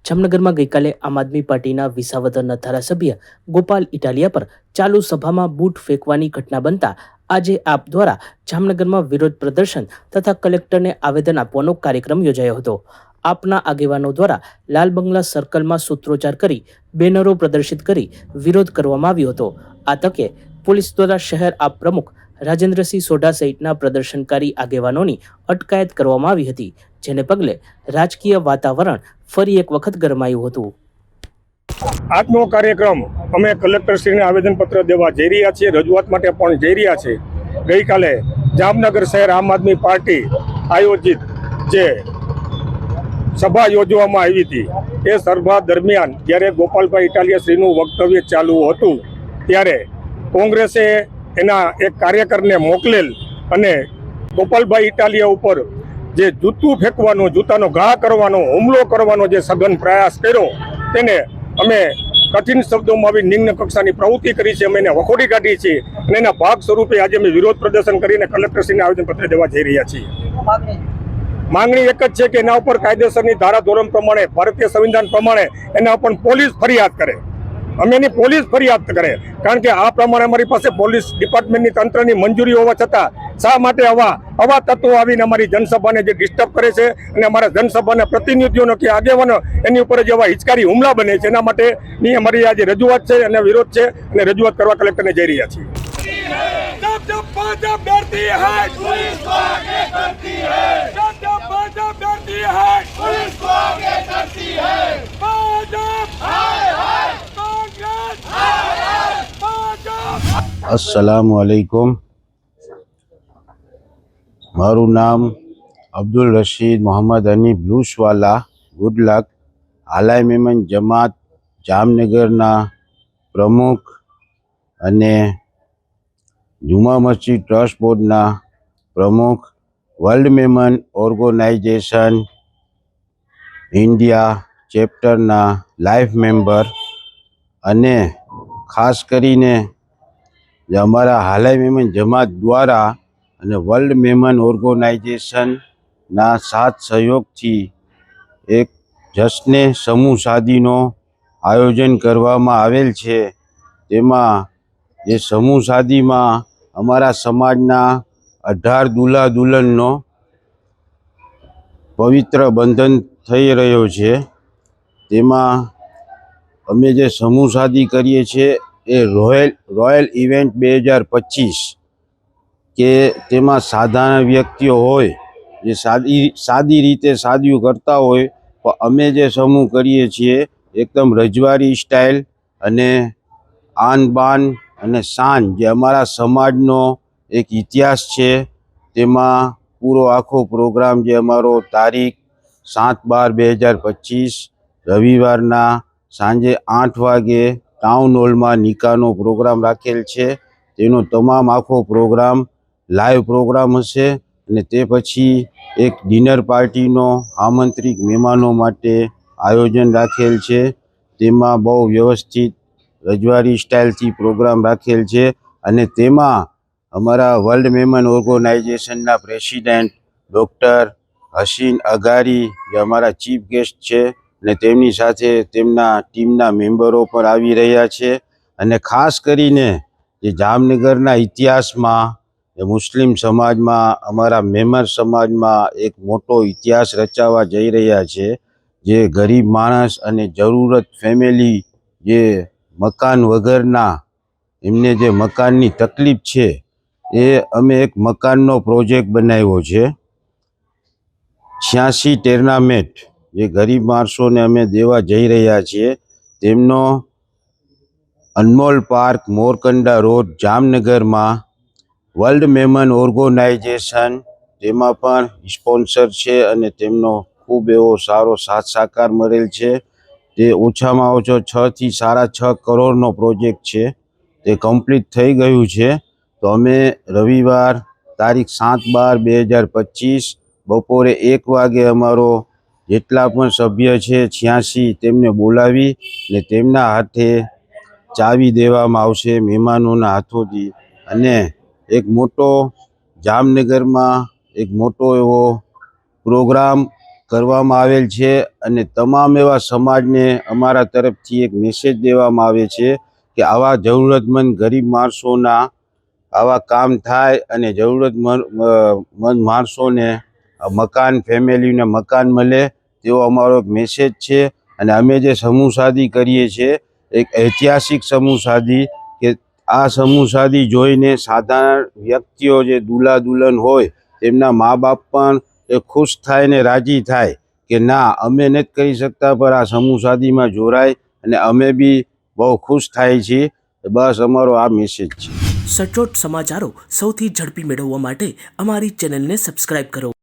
જામનગરમાં ગઈકાલે આમ આદમી પાર્ટીના વિસાવદરના ધારાસભ્ય ગોપાલ ઇટાલિયા પર ચાલુ સભામાં બૂટ ફેંકવાની ઘટના બનતા આજે આપ દ્વારા જામનગરમાં વિરોધ પ્રદર્શન તથા કલેક્ટરને આવેદન આપવાનો કાર્યક્રમ યોજાયો હતો. આપના આગેવાનો દ્વારા લાલ બંગલા સર્કલમાં સૂત્રોચ્ચાર કરી બેનરો પ્રદર્શિત કરી વિરોધ કરવામાં આવ્યો હતો. આ તકે પોલીસ દ્વારા શહેર આપ પ્રમુખ રાજેન્દ્રસિંહ સોઢા સહિતના પ્રદર્શનકારી આગેવાનોની અટકાયત કરવામાં આવી હતી, જેને પગલે રાજકીય વાતાવરણ ફરી એક વખત ગરમાયું હતું. આજનો કાર્યક્રમ અમે કલેક્ટરશ્રીને આવેદનપત્ર દેવા જઈ રહ્યા છીએ, રજૂઆત માટે પણ જઈ રહ્યા છીએ. ગઈકાલે જામનગર શહેર આમ આદમી પાર્ટી આયોજિત જે સભા યોજવામાં આવી હતી, એ સભા દરમિયાન જ્યારે ગોપાલભાઈ ઇટાલિયાશ્રીનું વક્તવ્ય ચાલુ હતું ત્યારે કોંગ્રેસે એના એક કાર્યકરને મોકલેલ અને ગોપાલભાઈ ઇટાલિયા ઉપર જે જૂતું ફેંકવાનો, જૂતાનો ઘા કરવાનો, હુમલો કરવાનો જે સઘન પ્રયાસ કર્યો તેને અમે કઠિન શબ્દોમાં આવી નિમ્ન કક્ષાની પ્રવૃત્તિ કરી છે. અમે એને વખોડી કાઢી છીએ અને એના ભાગ સ્વરૂપે આજે અમે વિરોધ પ્રદર્શન કરીને કલેક્ટરશ્રીને આવેદનપત્ર દેવા જઈ રહ્યા છીએ. માંગણી એક જ છે કે એના ઉપર કાયદેસરની ધારાધોરણ પ્રમાણે, ભારતીય સંવિધાન પ્રમાણે એના ઉપર પોલીસ ફરિયાદ કરે. અમે એની પોલીસ ફરિયાદ કરે, કારણ કે આ પ્રમાણે અમારી પાસે પોલીસ ડિપાર્ટમેન્ટની તંત્રની મંજૂરી હોવા છતાં શા માટે આવા તત્વો આવીને અમારી જનસભાને જે ડિસ્ટર્બ કરે છે અને અમારા જનસભાના પ્રતિનિધિઓનો કે આગેવાનો એની ઉપર જ એવા હિચકારી હુમલા બને છે. એના માટેની અમારી આજે રજૂઆત છે અને વિરોધ છે અને રજૂઆત કરવા કલેક્ટરને જઈ રહ્યા છીએ. अस्सलामु अलैकुम. મારું નામ અબ્દુલ રશીદ મોહમ્મદ હનીફ બ્લુસવાલા ગુડલક, આલાય મેમન જમાત જામનગરના પ્રમુખ અને જુમા મસ્જિદ ટ્રસ્ટ બોર્ડના પ્રમુખ, વર્લ્ડ મેમન ઓર્ગેનાઇઝેશન ઇન્ડિયા ચેપ્ટરના લાઈફ મેમ્બર અને ખાસ કરીને જે અમારા હાલાય મેમન જમાત દ્વારા અને વર્લ્ડ મેમન ઓર્ગેનાઇઝેશનના સાથ સહયોગથી એક જશ્ને સમૂહ શાદીનો આયોજન કરવામાં આવેલ છે. તેમાં જે સમૂહ શાદીમાં અમારા સમાજના 18 દુલ્હા દુલ્હનનો પવિત્ર બંધન થઈ રહ્યો છે. તેમાં અમે જે સમૂહ શાદી કરીએ છીએ એ રોયલ ઇવેન્ટ 2025 કે તેમાં સાધારણ વ્યક્તિઓ હોય જે સાદી રીતે શાદીઓ કરતા હોય, પણ અમે જે સમૂહ કરીએ છીએ એકદમ રજવાડી સ્ટાઇલ અને આન બાન અને શાન જે અમારા સમાજનો એક ઇતિહાસ છે. તેમાં પૂરો આખો પ્રોગ્રામ જે અમારો તારીખ 7/12/2025 રવિવારના સાંજે 8 વાગે ટાઉન હોલમાં નિકાહનો પ્રોગ્રામ રાખેલ છે. તેનો તમામ આખો પ્રોગ્રામ લાઈવ પ્રોગ્રામ હશે અને તે પછી એક ડિનર પાર્ટીનો આમંત્રિત મહેમાનો માટે આયોજન રાખેલ છે. તેમાં બહુ વ્યવસ્થિત રજવાડી સ્ટાઇલથી પ્રોગ્રામ રાખેલ છે અને તેમાં અમારા વર્લ્ડ મેમન ઓર્ગેનાઇઝેશનના પ્રેસિડેન્ટ ડૉક્ટર હસીન અઘારી જે અમારા ચીફ ગેસ્ટ છે અને તેમની સાથે તેમના ટીમના મેમ્બરો પણ આવી રહ્યા છે. અને ખાસ કરીને જે જામનગરના ઇતિહાસમાં મુસ્લિમ સમાજમાં, અમારા મેમર સમાજમાં એક મોટો ઇતિહાસ રચાવા જઈ રહ્યા છે. જે ગરીબ માણસ અને જરૂરત ફેમિલી જે મકાન વગરના, એમને જે મકાનની તકલીફ છે, એ અમે એક મકાનનો પ્રોજેક્ટ બનાવ્યો છે. 86 ટેર્નામેન્ટ જે ગરીબ માણસોને અમે દેવા જઈ રહ્યા છીએ. તેમનો અનમોલ પાર્ક, મોરકંડા રોડ, જામનગરમાં વર્લ્ડ મેમન ઓર્ગેનાઇઝેશન તેમાં પણ સ્પોન્સર છે અને તેમનો ખૂબ એવો સારો સાથ સહકાર મળેલ છે. તે ઓછામાં ઓછો 6 થી 6.5 કરોડનો પ્રોજેક્ટ છે. તે કમ્પ્લીટ થઈ ગયું છે. તો અમે રવિવાર તારીખ 7/12/2025 બપોરે 1 વાગે અમારો જેટલા પણ સભ્ય છે 86 તેમને બોલાવી ને તેમના હાથે ચાવી દેવામાં આવશે મહેમાનોના હાથોથી. અને એક મોટો જામનગરમાં એક મોટો એવો પ્રોગ્રામ કરવામાં આવેલ છે અને તમામ એવા સમાજને અમારા તરફથી એક મેસેજ દેવામાં આવે છે કે આવા જરૂરતમંદ ગરીબ માણસોના આવા કામ થાય અને જરૂરતમંદ માણસોને મકાન, ફેમિલીને મકાન મળે તેવો અમારો એક મેસેજ છે. અને અમે જે સમૂહ શાદી કરીએ છીએ એક ઐતિહાસિક સમૂહ શાદી કે આ સમૂહ શાદી જોઈને સાધારણ વ્યક્તિઓ જે દુલ્હા દુલ્હન હોય તેમના મા બાપ પણ એ ખુશ થાય ને રાજી થાય કે ના અમે નથી કરી શકતા પણ આ સમૂહ શાદીમાં જોડાય અને અમે બી બહુ ખુશ થાય છીએ. બસ અમારો આ મેસેજ છે. સચોટ સમાચારો સૌથી ઝડપી મેળવવા માટે અમારી ચેનલને સબસ્ક્રાઇબ કરો.